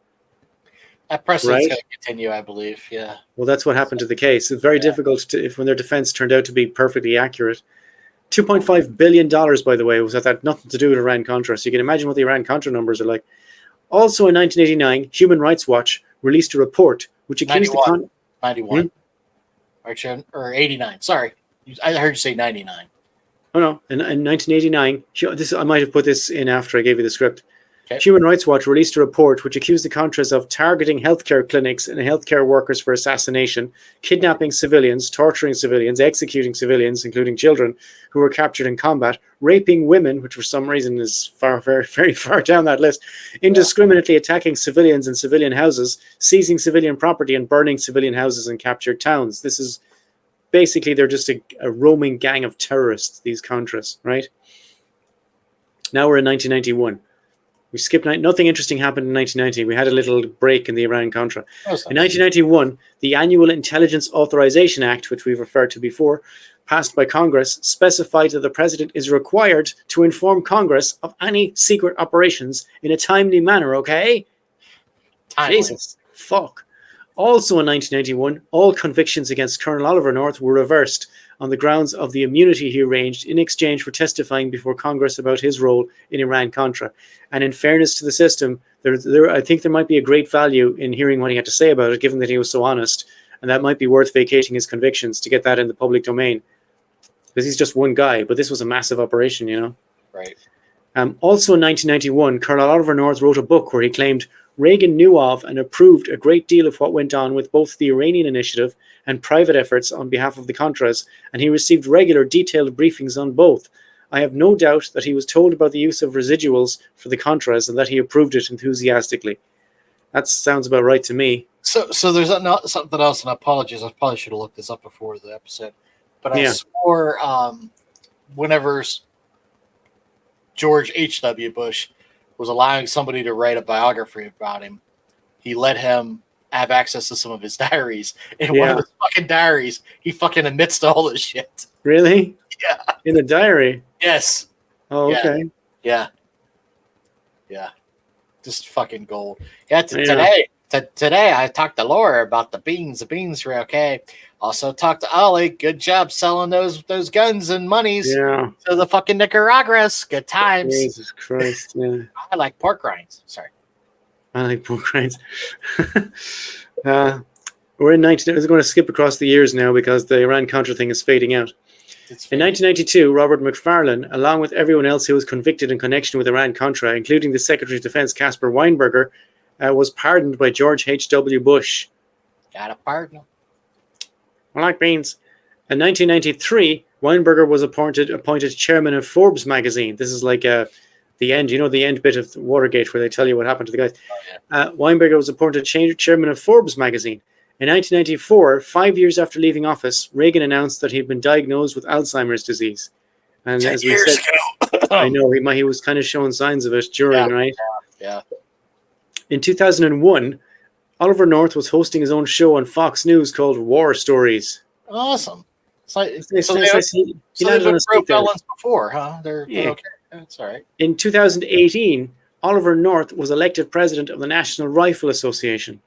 That precedent's going to continue, I believe, yeah. Well, that's what happened to the case. It's very difficult when their defense turned out to be perfectly accurate. $2.5 billion, by the way, was that had nothing to do with Iran-Contra, so you can imagine what the Iran-Contra numbers are like. Also in 1989, Human Rights Watch released a report which accused 91. Or 89. Sorry. I heard you say 99. Oh, no. In 1989, I might have put this in after I gave you the script. Okay. Human Rights Watch released a report which accused the Contras of targeting healthcare clinics and healthcare workers for assassination, kidnapping civilians, torturing civilians, executing civilians, including children who were captured in combat, raping women, which for some reason is very, very far down that list, indiscriminately attacking civilians and civilian houses, seizing civilian property and burning civilian houses in captured towns. This is basically, they're just a roaming gang of terrorists, these Contras, right? Now we're in 1991. We skipped nothing interesting happened in 1990. We had a little break in the Iran-Contra. In 1991, the Annual Intelligence Authorization Act, which we've referred to before, passed by Congress, specified that the president is required to inform Congress of any secret operations in a timely manner, okay? Timely. Jesus, fuck. Also in 1991, all convictions against Colonel Oliver North were reversed on the grounds of the immunity he arranged in exchange for testifying before Congress about his role in Iran-Contra. And in fairness to the system, I think there might be a great value in hearing what he had to say about it, given that he was so honest. And that might be worth vacating his convictions to get that in the public domain. Because he's just one guy, but this was a massive operation, you know? Right. Also in 1991, Colonel Oliver North wrote a book where he claimed Reagan knew of and approved a great deal of what went on with both the Iranian initiative and private efforts on behalf of the Contras, and he received regular detailed briefings on both. I have no doubt that he was told about the use of residuals for the Contras and that he approved it enthusiastically. That sounds about right to me. So there's something else, and I apologize. I probably should have looked this up before the episode, but I swore whenever George H.W. Bush was allowing somebody to write a biography about him, he let him have access to some of his diaries. In one of his fucking diaries, he fucking admits to all this shit. Really? Yeah. In the diary? Yes. Oh, okay. Yeah. Just fucking gold. Today I talked to Laura about the beans. The beans were okay. Also talked to Ollie. Good job selling those guns and monies to the fucking Nicaraguas. Good times. Jesus Christ. Yeah. I like pork rinds. Sorry. I like pork rinds. We're in 19. We're going to skip across the years now because the Iran-Contra thing is fading out. In 1992, Robert McFarlane, along with everyone else who was convicted in connection with Iran-Contra, including the Secretary of Defense Caspar Weinberger, was pardoned by George H.W. Bush. Got a pardon. I like beans. In 1993, Weinberger was appointed chairman of Forbes magazine. This is like the end, the end bit of Watergate where they tell you what happened to the guys. Weinberger was appointed chairman of Forbes magazine. In 1994, 5 years after leaving office, Reagan announced that he'd been diagnosed with Alzheimer's disease. And as we said, I know he was kind of showing signs of it during, right? Yeah. In 2001, Oliver North was hosting his own show on Fox News called War Stories. Awesome. He landed on his feet there. Before, huh? They're okay. That's all right. In 2018, Oliver North was elected president of the National Rifle Association.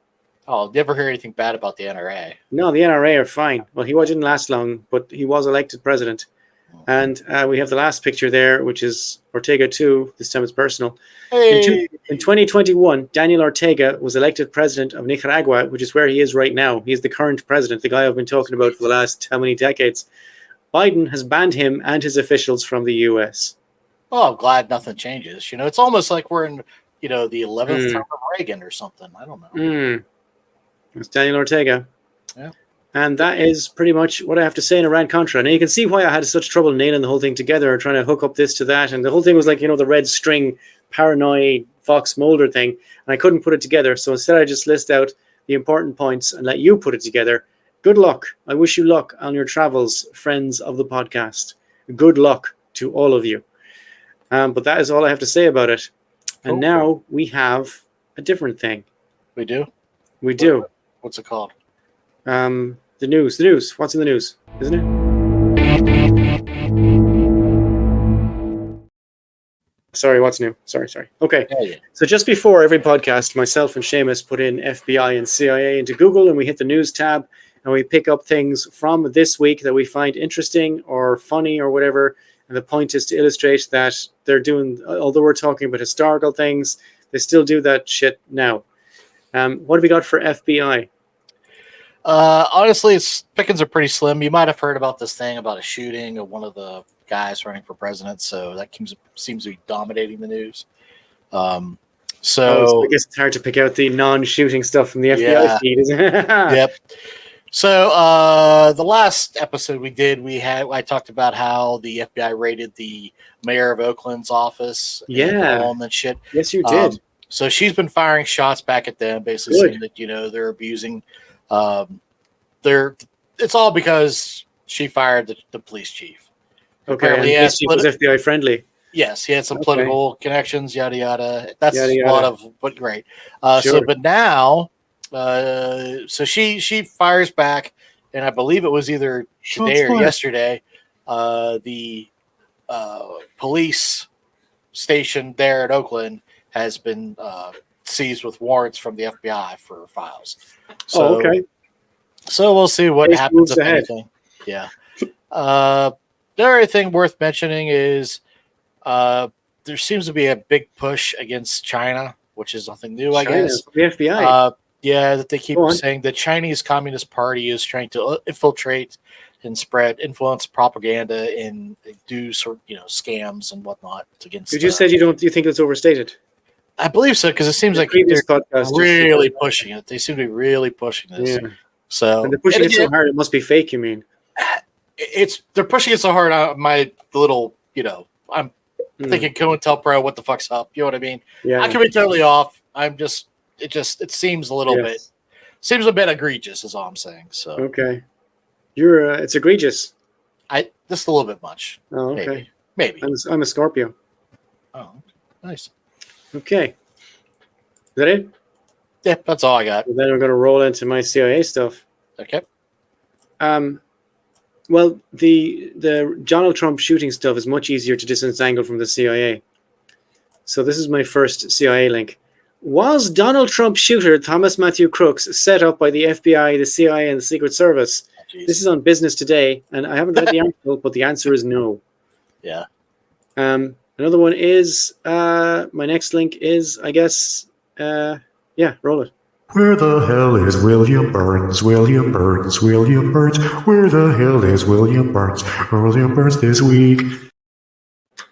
Oh, never hear anything bad about the NRA. No, the NRA are fine. Well, didn't last long, but he was elected president. And we have the last picture there, which is Ortega 2. This time it's personal. Hey. In 2021, Daniel Ortega was elected president of Nicaragua, which is where he is right now. He is the current president, the guy I've been talking about for the last how many decades. Biden has banned him and his officials from the U.S. Oh, I'm glad nothing changes. It's almost like we're in, the 11th term of Reagan or something. I don't know. It's Daniel Ortega. Yeah. And that is pretty much what I have to say in Iran-Contra. Now, you can see why I had such trouble nailing the whole thing together or trying to hook up this to that. And the whole thing was like, the red string, paranoid, Fox Mulder thing. And I couldn't put it together. So instead, I just list out the important points and let you put it together. Good luck. I wish you luck on your travels, friends of the podcast. Good luck to all of you. But that is all I have to say about it. And now we have a different thing. We do? We do. What's it called? The news. What's in the news, isn't it? Sorry, what's new? Sorry. Okay. Yeah. So just before every podcast, myself and Seamus put in FBI and CIA into Google, and we hit the news tab, and we pick up things from this week that we find interesting or funny or whatever. And the point is to illustrate that they're doing, although we're talking about historical things, they still do that shit now. What have we got for FBI? Honestly, its pickings are pretty slim. You might have heard about this thing about a shooting of one of the guys running for president, so that seems to be dominating the news. I guess it's hard to pick out the non-shooting stuff from the FBI feed, isn't it? Yep. So the last episode we did, I talked about how the FBI raided the mayor of Oakland's office and shit. Yes, you did. So she's been firing shots back at them, basically saying that they're abusing. It's all because she fired the police chief. Okay, and the police chief was FBI friendly. Yes, he had some political connections, yada yada. That's yada, yada. A lot of, but great. But now, so she fires back, and I believe it was either today or yesterday. The police station there at Oakland has been seized with warrants from the FBI for files. So, okay. So we'll see what Case happens moves if ahead. anything. Yeah. The other thing worth mentioning is there seems to be a big push against China, which is nothing new, I China, guess. the FBI. Yeah, that they keep Go on. saying the Chinese Communist Party is trying to infiltrate and spread influence propaganda and do sort scams and whatnot against. You just said you think it's overstated. I believe so because it seems like previous they're podcast really pushing it. They seem to be really pushing this. Yeah. So And they're pushing it so hard, it must be fake. You mean? They're pushing it so hard on my little, I'm thinking COINTELPRO, what the fuck's up? You know what I mean? Yeah. I can be totally off. It seems a little bit egregious is all I'm saying. So okay, it's egregious. Just a little bit much. Oh, okay. Maybe. I'm a Scorpio. Oh, nice. Okay. Is that it? Yeah, that's all I got. Well, then we're going to roll into my CIA stuff. Okay. Well, the Donald Trump shooting stuff is much easier to disentangle from the CIA. So this is my first CIA link. Was Donald Trump shooter Thomas Matthew Crooks set up by the FBI, the CIA, and the Secret Service? Jeez. This is on Business Today, and I haven't read the article, but the answer is no. Yeah. Another one is my next link is, I guess, roll it. Where the hell is William Burns? William Burns, William Burns. Where the hell is William Burns? William Burns this week.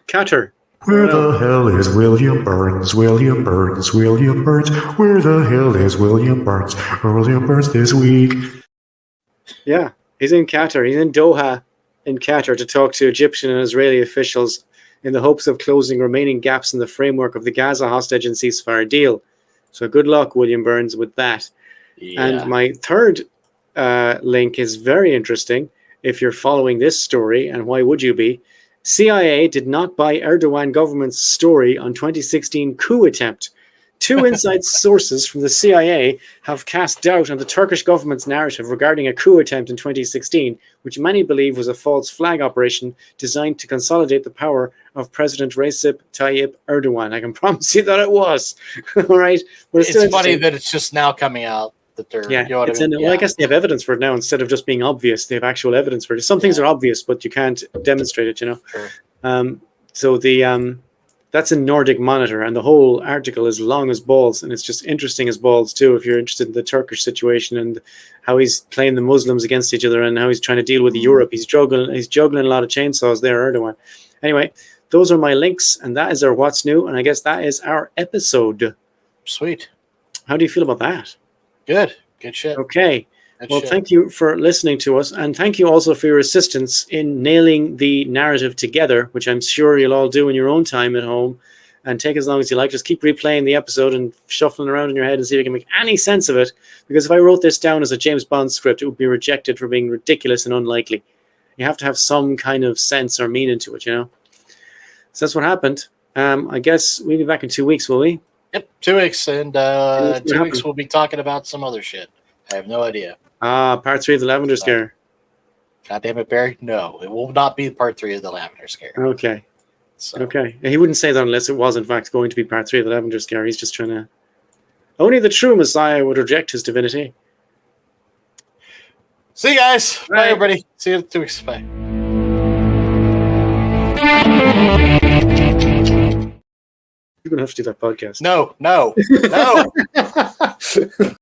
Qatar. Where the hell is William Burns? William Burns, William Burns. Where the hell is William Burns? William Burns this week. Yeah, he's in Qatar. He's in Doha in Qatar to talk to Egyptian and Israeli officials in the hopes of closing remaining gaps in the framework of the Gaza hostage and ceasefire deal. So good luck, William Burns, with that. Yeah. And my third link is very interesting if you're following this story, and why would you be? CIA did not buy Erdogan government's story on 2016 coup attempt. Two inside sources from the CIA have cast doubt on the Turkish government's narrative regarding a coup attempt in 2016, which many believe was a false flag operation designed to consolidate the power of President Recep Tayyip Erdogan. I can promise you that it was. All right. But it's funny that it's just now coming out that they're, yeah, well, I guess they have evidence for it now instead of just being obvious. They have actual evidence for it. Some things are obvious, but you can't demonstrate it, Sure. So that's in Nordic Monitor, and the whole article is long as balls, and it's just interesting as balls too. If you're interested in the Turkish situation and how he's playing the Muslims against each other and how he's trying to deal with Europe, he's juggling a lot of chainsaws there, Erdogan. Anyway, those are my links, and that is our What's New, and I guess that is our episode. Sweet. How do you feel about that? Good shit. Okay. Good well, shit. Thank you for listening to us, and thank you also for your assistance in nailing the narrative together, which I'm sure you'll all do in your own time at home, and take as long as you like. Just keep replaying the episode and shuffling around in your head and see if you can make any sense of it, because if I wrote this down as a James Bond script, it would be rejected for being ridiculous and unlikely. You have to have some kind of sense or meaning to it, So that's what happened. I guess we'll be back in 2 weeks, will we? Yep, 2 weeks, and 2 happened. weeks we'll be talking about some other shit. I have no idea. Part 3 of the Lavender Scare. God damn it, Barry. No, it will not be part 3 of the Lavender Scare. Okay. So. Okay. He wouldn't say that unless it was, in fact, going to be part 3 of the Lavender Scare. He's just trying to... Only the true Messiah would reject his divinity. See you guys. Bye, everybody. See you in 2 weeks. Bye. You're going to have to do that podcast. No.